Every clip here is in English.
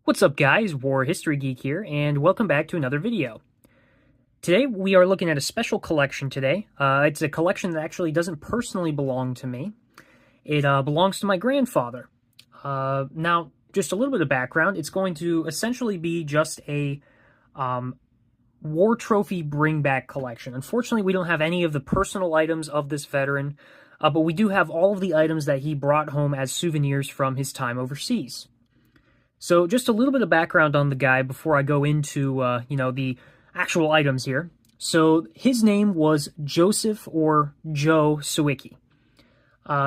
What's up guys, War History Geek here, and welcome back to another video. Today we are looking at a special collection today. It's a collection that actually doesn't personally belong to me. It belongs to my grandfather. Now, just a little bit of background, it's going to essentially be just a war trophy bring-back collection. Unfortunately, we don't have any of the personal items of this veteran, but we do have all of the items that he brought home as souvenirs from his time overseas. So just a little bit of background on the guy before I go into, the actual items here. So his name was Joseph or Joe Siwicki.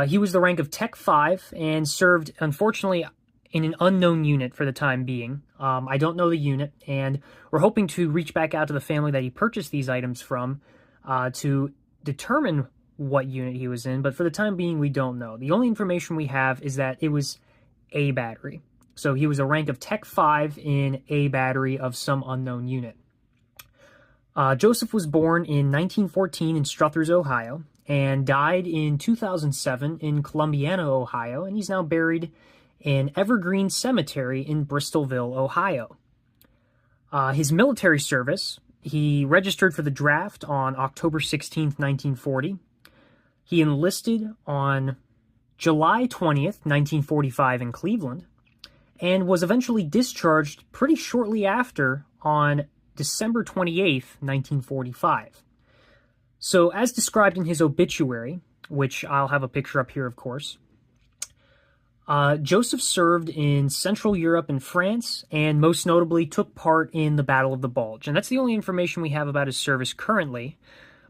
He was the rank of Tech 5 and served, unfortunately, in an unknown unit for the time being. I don't know the unit, and we're hoping to reach back out to the family that he purchased these items from to determine what unit he was in, but for the time being, we don't know. The only information we have is that it was A battery. So he was a rank of Tech 5 in A battery of some unknown unit. Joseph was born in 1914 in Struthers, Ohio, and died in 2007 in Columbiana, Ohio, and he's now buried in Evergreen Cemetery in Bristolville, Ohio. His military service, he registered for the draft on October 16th, 1940. He enlisted on July 20th, 1945 in Cleveland, and was eventually discharged pretty shortly after on December 28th, 1945. So, as described in his obituary, which I'll have a picture up here, of course, Joseph served in Central Europe and France, and most notably took part in the Battle of the Bulge. And that's the only information we have about his service currently.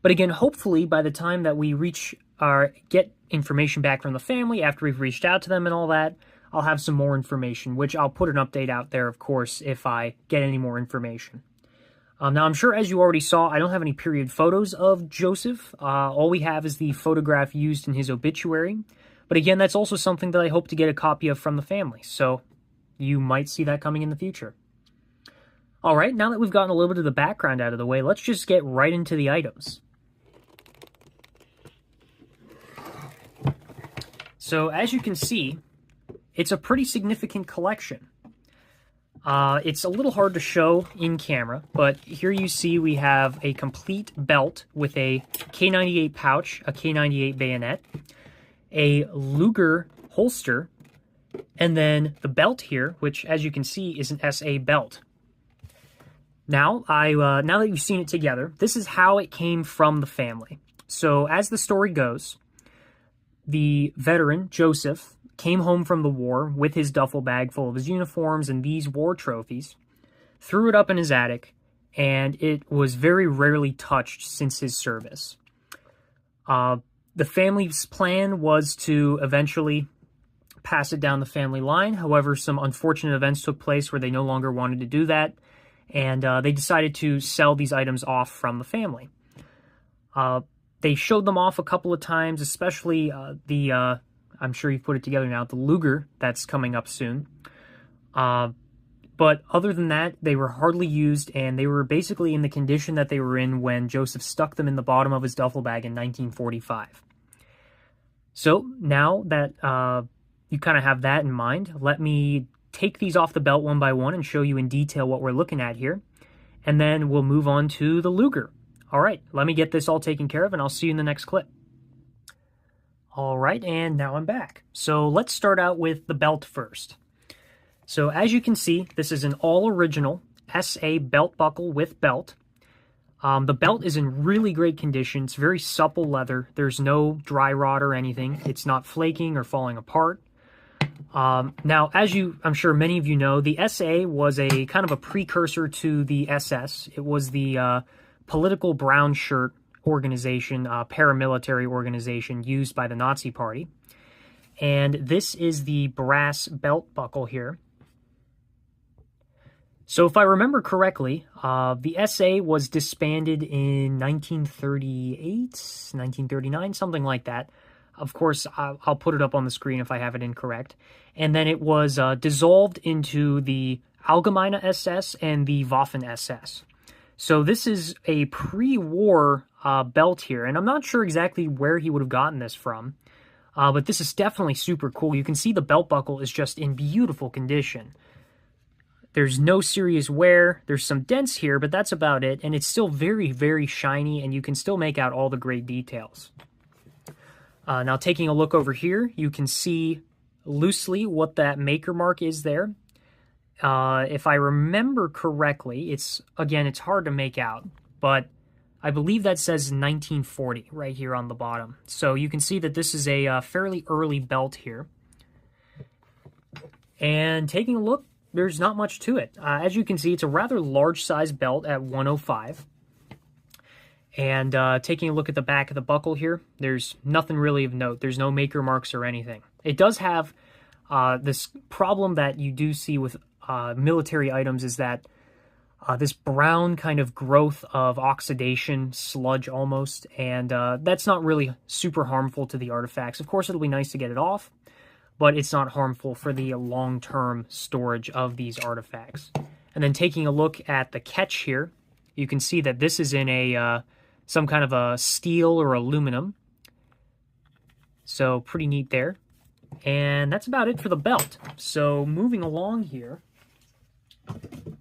But again, hopefully, by the time that we get information back from the family, after we've reached out to them and all that, I'll have some more information, which I'll put an update out there, of course, if I get any more information. Now, I'm sure, as you already saw, I don't have any period photos of Joseph. All we have is the photograph used in his obituary. But again, that's also something that I hope to get a copy of from the family, so you might see that coming in the future. All right, now that we've gotten a little bit of the background out of the way, let's just get right into the items. So, as you can see, it's a pretty significant collection. It's a little hard to show in camera, but here you see we have a complete belt with a K98 pouch, a K98 bayonet, a Luger holster, and then the belt here, which, as you can see, is an SA belt. Now, now that you've seen it together, this is how it came from the family. So, as the story goes, the veteran, Joseph, came home from the war with his duffel bag full of his uniforms and these war trophies, threw it up in his attic, and it was very rarely touched since his service. The family's plan was to eventually pass it down the family line. However, some unfortunate events took place where they no longer wanted to do that, and they decided to sell these items off from the family. They showed them off a couple of times, especially I'm sure you've put it together now, the Luger that's coming up soon. But other than that, they were hardly used, and they were basically in the condition that they were in when Joseph stuck them in the bottom of his duffel bag in 1945. So now that you kind of have that in mind, let me take these off the belt one by one and show you in detail what we're looking at here, and then we'll move on to the Luger. All right, let me get this all taken care of, and I'll see you in the next clip. All right, and now I'm back. So let's start out with the belt first. So as you can see, this is an all-original SA belt buckle with belt. The belt is in really great condition. It's very supple leather. There's no dry rot or anything. It's not flaking or falling apart. Now, as I'm sure many of you know, the SA was a kind of a precursor to the SS. It was the political brown shirt organization, paramilitary organization used by the Nazi Party. And this is the brass belt buckle here. So if I remember correctly, the SA was disbanded in 1938, 1939, something like that. Of course, I'll put it up on the screen if I have it incorrect. And then it was dissolved into the Allgemeine SS and the Waffen SS. So this is a pre-war belt here, and I'm not sure exactly where he would have gotten this from, but this is definitely super cool. You can see the belt buckle is just in beautiful condition. There's no serious wear. There's some dents here, but that's about it. And it's still very, very shiny, and you can still make out all the great details. Now, taking a look over here, you can see loosely what that maker mark is there. If I remember correctly, it's hard to make out, but I believe that says 1940 right here on the bottom. So you can see that this is a fairly early belt here. And taking a look, there's not much to it. As you can see, it's a rather large size belt at 105. And taking a look at the back of the buckle here, there's nothing really of note. There's no maker marks or anything. It does have this problem that you do see with military items, is that this brown kind of growth of oxidation, sludge almost, and that's not really super harmful to the artifacts. Of course, it'll be nice to get it off, but it's not harmful for the long-term storage of these artifacts. And then taking a look at the catch here, you can see that this is in a some kind of a steel or aluminum. So pretty neat there. And that's about it for the belt. So moving along here,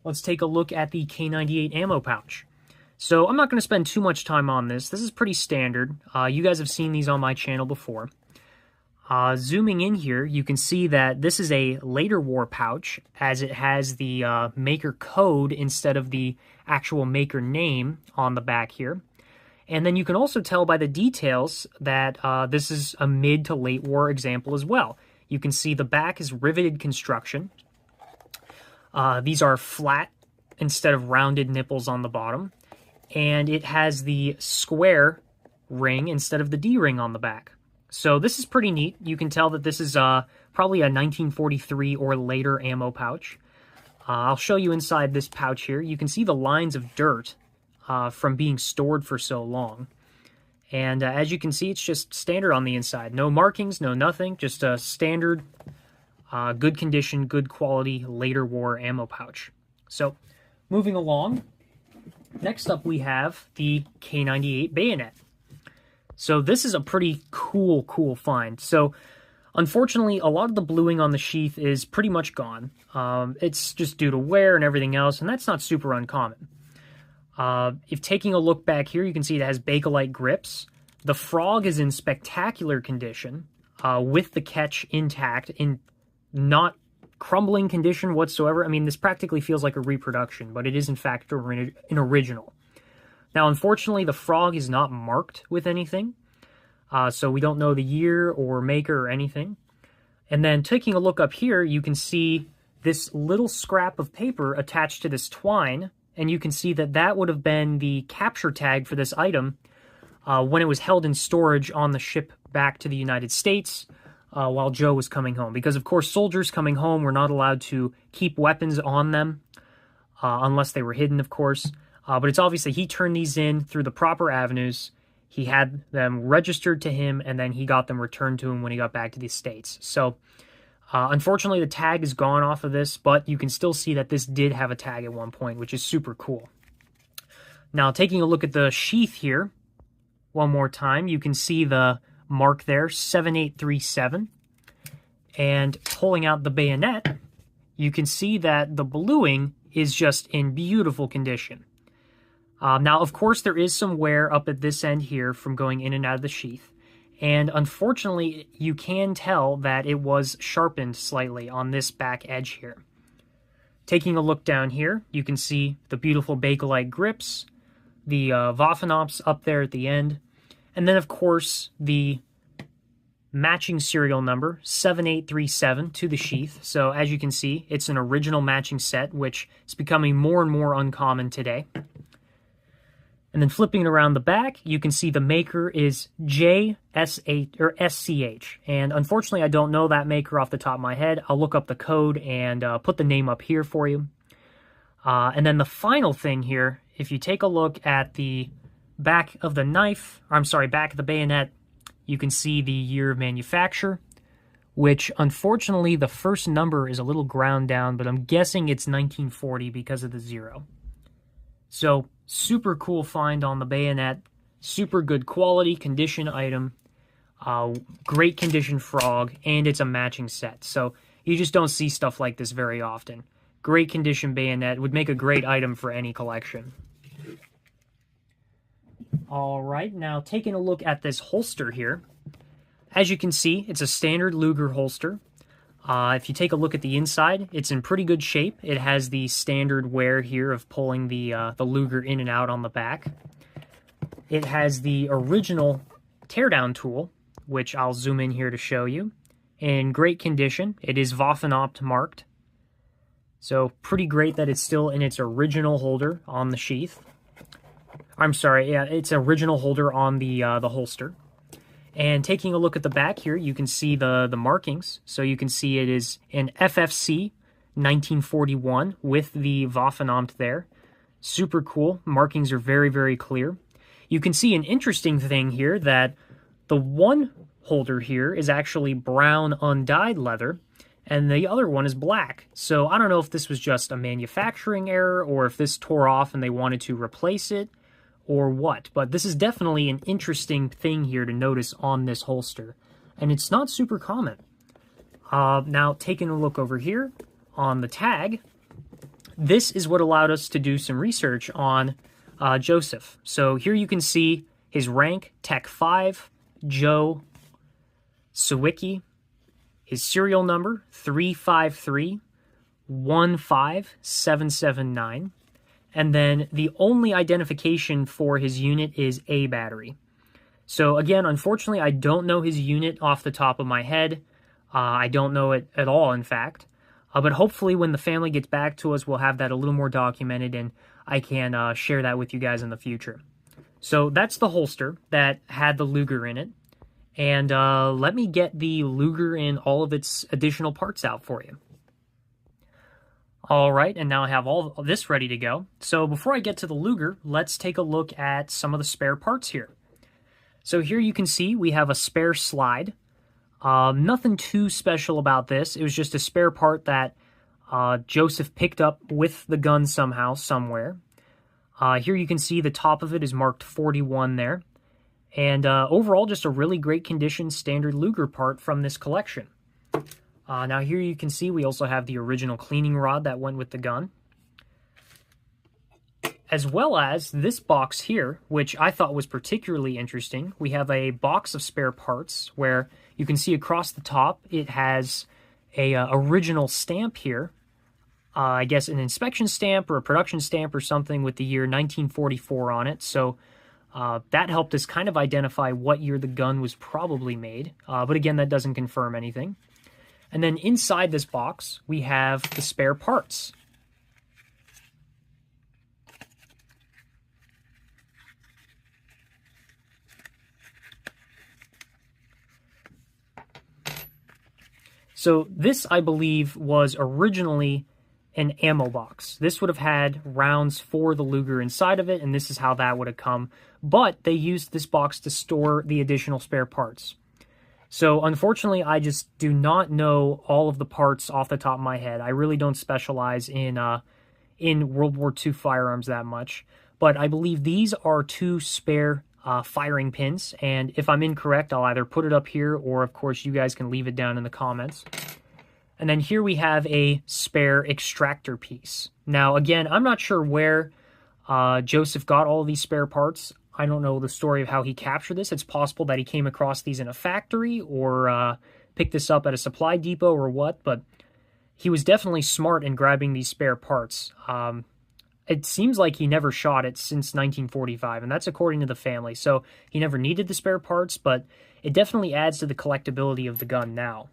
let's take a look at the K98 ammo pouch. So I'm not going to spend too much time on this. This is pretty standard. You guys have seen these on my channel before. Zooming in here, you can see that this is a later war pouch, as it has the maker code instead of the actual maker name on the back here. And then you can also tell by the details that this is a mid to late war example as well. You can see the back is riveted construction. These are flat instead of rounded nipples on the bottom. And it has the square ring instead of the D ring on the back. So this is pretty neat. You can tell that this is probably a 1943 or later ammo pouch. I'll show you inside this pouch here. You can see the lines of dirt from being stored for so long. And as you can see, it's just standard on the inside. No markings, no nothing, just a standard, good condition, good quality, later war ammo pouch. So, moving along, next up we have the K98 bayonet. So this is a pretty cool find. So, unfortunately, a lot of the bluing on the sheath is pretty much gone. It's just due to wear and everything else, and that's not super uncommon. If taking a look back here, you can see it has Bakelite grips. The frog is in spectacular condition, with the catch intact, in not crumbling condition whatsoever. I mean, this practically feels like a reproduction, but it is in fact an original. Now, unfortunately, the frog is not marked with anything, so we don't know the year or maker or anything. And then taking a look up here, you can see this little scrap of paper attached to this twine, and you can see that that would have been the capture tag for this item when it was held in storage on the ship back to the United States while Joe was coming home. Because, of course, soldiers coming home were not allowed to keep weapons on them unless they were hidden, of course. But it's obviously he turned these in through the proper avenues. He had them registered to him, and then he got them returned to him when he got back to the States. So, unfortunately, the tag is gone off of this, but you can still see that this did have a tag at one point, which is super cool. Now, taking a look at the sheath here, one more time, you can see the mark there, 7837. And pulling out the bayonet, you can see that the bluing is just in beautiful condition. Now, of course, there is some wear up at this end here from going in and out of the sheath. And unfortunately, you can tell that it was sharpened slightly on this back edge here. Taking a look down here, you can see the beautiful Bakelite grips, the Waffenops up there at the end, and then, of course, the matching serial number, 7837, to the sheath. So, as you can see, it's an original matching set, which is becoming more and more uncommon today. And then flipping it around the back, you can see the maker is JSH or SCH. And unfortunately, I don't know that maker off the top of my head. I'll look up the code and put the name up here for you. And then the final thing here, if you take a look at the back of the knife, or I'm sorry, back of the bayonet, you can see the year of manufacture, which unfortunately the first number is a little ground down, but I'm guessing it's 1940 because of the 0. So, super cool find on the bayonet, super good quality condition item, great condition frog, and it's a matching set. So you just don't see stuff like this very often. great condition bayonet. Would make a great item for any collection. All right, now taking a look at this holster here. As you can see, it's a standard Luger holster. If you take a look at the inside, it's in pretty good shape. It has the standard wear here of pulling the Luger in and out on the back. It has the original teardown tool, which I'll zoom in here to show you. In great condition. It is Waffenamt marked. So pretty great that it's still in its original holder on the sheath. I'm sorry, yeah, it's original holder on the holster. And taking a look at the back here, you can see the markings. So you can see it is an FFC 1941 with the Waffenamt there. Super cool. Markings are very, very clear. You can see an interesting thing here that the one holder here is actually brown undyed leather, and the other one is black. So I don't know if this was just a manufacturing error or if this tore off and they wanted to replace it or what, but this is definitely an interesting thing here to notice on this holster, and it's not super common. Now, taking a look over here on the tag, this is what allowed us to do some research on Joseph. So here you can see his rank, Tech 5, Joe, Siwicki, his serial number, 353-15779. And then the only identification for his unit is A battery. So again, unfortunately, I don't know his unit off the top of my head. I don't know it at all, in fact. But hopefully when the family gets back to us, we'll have that a little more documented, and I can share that with you guys in the future. So that's the holster that had the Luger in it. And let me get the Luger and all of its additional parts out for you. All right, and now I have all of this ready to go. So before I get to the Luger, let's take a look at some of the spare parts here. So here you can see we have a spare slide. Nothing too special about this. It was just a spare part that Joseph picked up with the gun somehow, somewhere. Here you can see the top of it is marked 41 there. And overall, just a really great condition standard Luger part from this collection. Now here you can see we also have the original cleaning rod that went with the gun. As well as this box here, which I thought was particularly interesting. We have a box of spare parts where you can see across the top it has a original stamp here. I guess an inspection stamp or a production stamp or something with the year 1944 on it. So that helped us kind of identify what year the gun was probably made. But again, that doesn't confirm anything. And then inside this box, we have the spare parts. So this, I believe, was originally an ammo box. This would have had rounds for the Luger inside of it, and this is how that would have come. But they used this box to store the additional spare parts. So unfortunately, I just do not know all of the parts off the top of my head. I really don't specialize in World War II firearms that much. But I believe these are 2 spare firing pins. And if I'm incorrect, I'll either put it up here or, of course, you guys can leave it down in the comments. And then here we have a spare extractor piece. Now, again, I'm not sure where Joseph got all of these spare parts. I don't know the story of how he captured this. It's possible that he came across these in a factory or picked this up at a supply depot or what, but he was definitely smart in grabbing these spare parts. It seems like he never shot it since 1945, and that's according to the family. So he never needed the spare parts, but it definitely adds to the collectability of the gun now.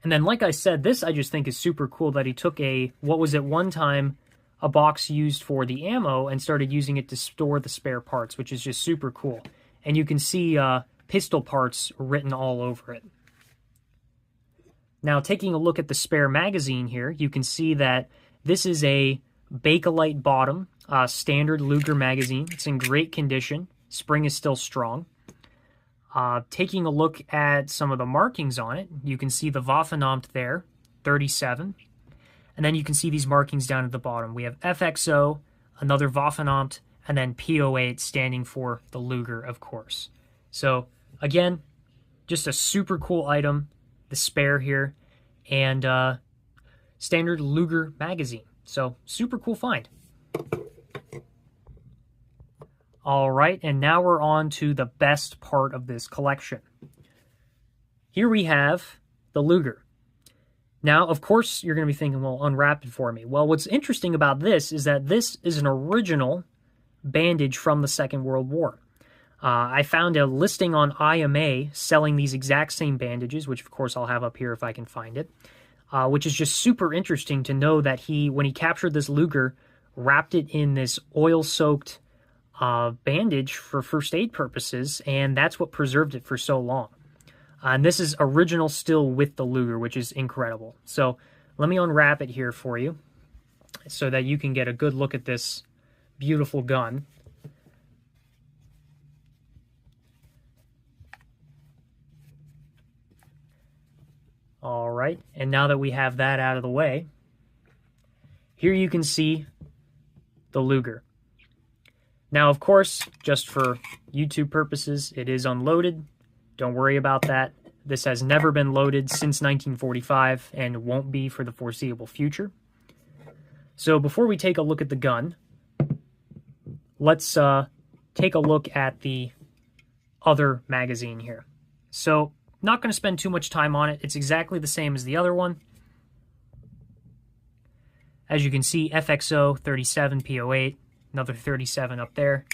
And then, like I said, this I just think is super cool that he took what was at one time a box used for the ammo and started using it to store the spare parts, which is just super cool. And you can see pistol parts written all over it. Now, taking a look at the spare magazine here, you can see that this is a Bakelite bottom, standard Luger magazine. It's in great condition. Spring is still strong. Taking a look at some of the markings on it, you can see the Waffenamt there, 37. And then you can see these markings down at the bottom. We have FXO, another Waffenamt, and then PO8 standing for the Luger, of course. So, again, just a super cool item, the spare here. And standard Luger magazine. So, super cool find. All right, and now we're on to the best part of this collection. Here we have the Luger. Now, of course, you're going to be thinking, well, unwrap it for me. Well, what's interesting about this is that this is an original bandage from the Second World War. I found a listing on IMA selling these exact same bandages, which of course I'll have up here if I can find it, which is just super interesting to know that when he captured this Luger, wrapped it in this oil-soaked bandage for first aid purposes, and that's what preserved it for so long. And this is original still with the Luger, which is incredible. So let me unwrap it here for you so that you can get a good look at this beautiful gun. All right, and now that we have that out of the way, here you can see the Luger. Now, of course, just for YouTube purposes, it is unloaded. Don't worry about that. This has never been loaded since 1945 and won't be for the foreseeable future. So before we take a look at the gun, let's take a look at the other magazine here. So, not going to spend too much time on it. It's exactly the same as the other one. As you can see, FXO 37 P08, another 37 up there.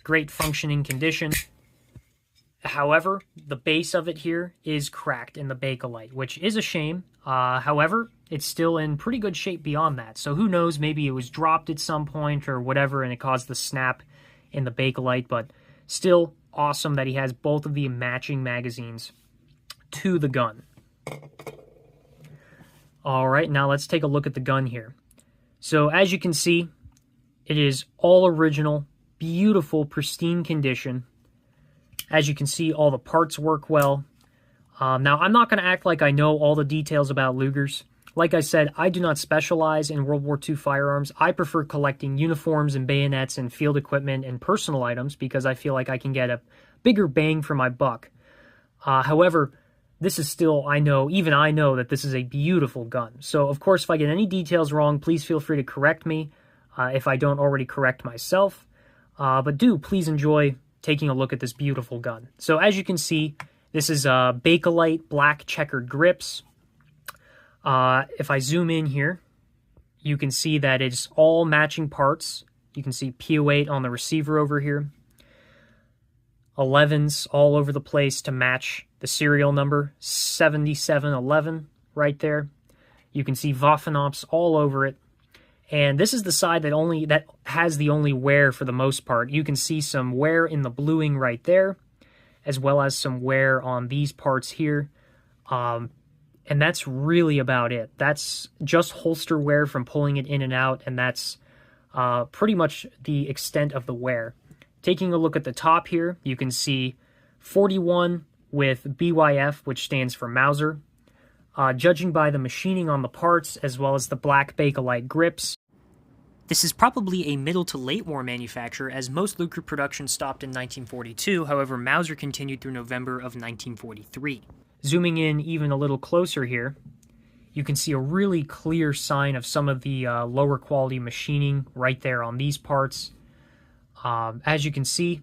Great functioning condition. However, the base of it here is cracked in the Bakelite, which is a shame. However, it's still in pretty good shape beyond that. So who knows, maybe it was dropped at some point or whatever and it caused the snap in the Bakelite, but still awesome that he has both of the matching magazines to the gun. All right, now let's take a look at the gun here. So as you can see, it is all original, beautiful, pristine condition. As you can see, all the parts work well. Now, I'm not going to act like I know all the details about Lugers. Like I said, I do not specialize in World War II firearms. I prefer collecting uniforms and bayonets and field equipment and personal items because I feel like I can get a bigger bang for my buck. However, this is still, even I know that this is a beautiful gun. So, of course, if I get any details wrong, please feel free to correct me if I don't already correct myself. But please enjoy taking a look at this beautiful gun. So as you can see, this is Bakelite black checkered grips. If I zoom in here, you can see that it's all matching parts. You can see P08 on the receiver over here. 11s all over the place to match the serial number, 7711 right there. You can see Waffenops all over it. And this is the side that has the only wear for the most part. You can see some wear in the bluing right there, as well as some wear on these parts here. And that's really about it. That's just holster wear from pulling it in and out, and that's pretty much the extent of the wear. Taking a look at the top here, you can see 41 with BYF, which stands for Mauser. Judging by the machining on the parts, as well as the black Bakelite grips, this is probably a middle to late war manufacturer, as most Luger production stopped in 1942, however Mauser continued through November of 1943. Zooming in even a little closer here, you can see a really clear sign of some of the lower quality machining right there on these parts. As you can see,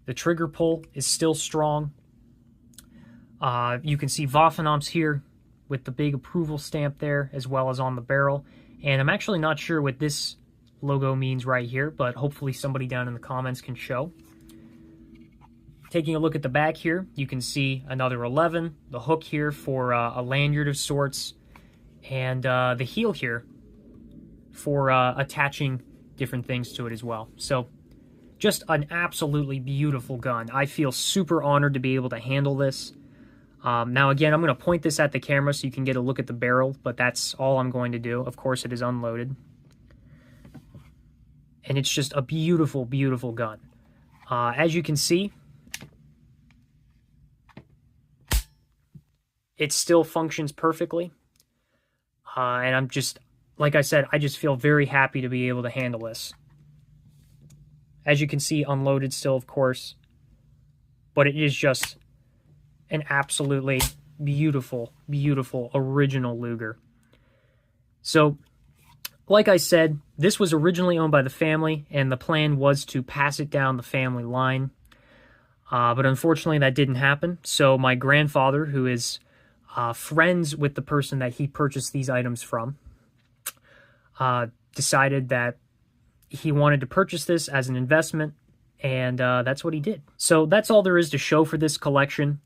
the trigger pull is still strong. You can see Waffenops here with the big approval stamp there, as well as on the barrel. And I'm actually not sure what this logo means right here, but hopefully somebody down in the comments can show. Taking a look at the back here, you can see another 11, the hook here for a lanyard of sorts, and the heel here for attaching different things to it as well. So just an absolutely beautiful gun. I feel super honored to be able to handle this. Now again, I'm going to point this at the camera so you can get a look at the barrel, but that's all I'm going to do. Of course, it is unloaded. And it's just a beautiful, beautiful gun. As you can see, it still functions perfectly. And I'm just, like I said, I just feel very happy to be able to handle this. As you can see, unloaded still, of course. But it is just an absolutely beautiful, beautiful original Luger. So, like I said, this was originally owned by the family, and the plan was to pass it down the family line. But unfortunately, that didn't happen. So my grandfather, who is friends with the person that he purchased these items from, decided that he wanted to purchase this as an investment, and that's what he did. So that's all there is to show for this collection.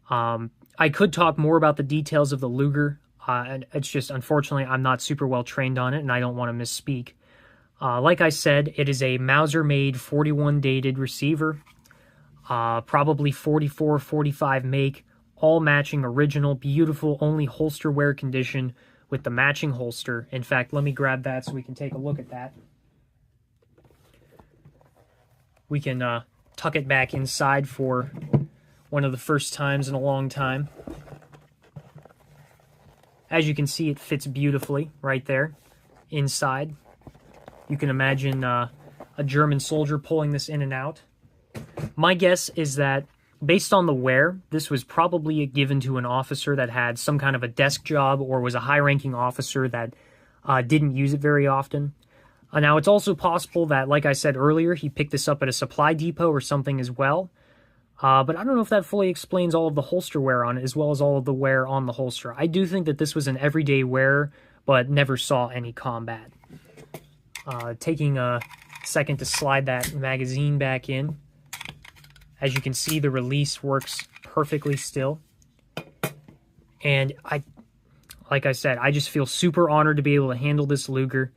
I could talk more about the details of the Luger. And it's just, unfortunately, I'm not super well trained on it, and I don't want to misspeak. Like I said, it is a Mauser-made 41 dated receiver, probably 44, 45 make, all matching original, beautiful, only holster wear condition with the matching holster. In fact, let me grab that so we can take a look at that. We can tuck it back inside for one of the first times in a long time. As you can see, it fits beautifully right there inside. You can imagine a German soldier pulling this in and out. My guess is that, based on the wear, this was probably given to an officer that had some kind of a desk job or was a high-ranking officer that didn't use it very often. Now, it's also possible that, like I said earlier, he picked this up at a supply depot or something as well. But I don't know if that fully explains all of the holster wear on it, as well as all of the wear on the holster. I do think that this was an everyday wearer, but never saw any combat. Taking a second to slide that magazine back in. As you can see, the release works perfectly still. And like I said, I just feel super honored to be able to handle this Luger.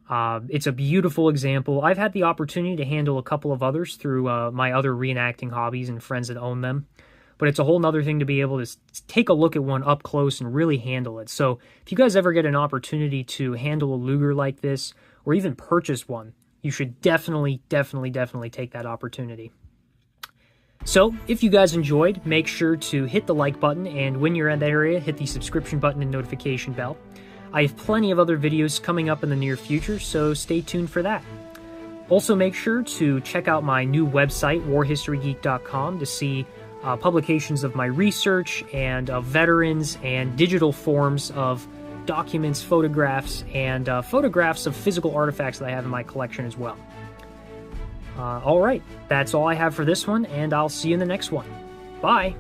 It's a beautiful example. I've had the opportunity to handle a couple of others through my other reenacting hobbies and friends that own them. But it's a whole nother thing to be able to take a look at one up close and really handle it. So if you guys ever get an opportunity to handle a Luger like this, or even purchase one, you should definitely take that opportunity. So, if you guys enjoyed, make sure to hit the like button, and when you're in that area, hit the subscription button and notification bell. I have plenty of other videos coming up in the near future, so stay tuned for that. Also, make sure to check out my new website, warhistorygeek.com, to see publications of my research and of veterans and digital forms of documents, photographs, and photographs of physical artifacts that I have in my collection as well. All right, that's all I have for this one, and I'll see you in the next one. Bye!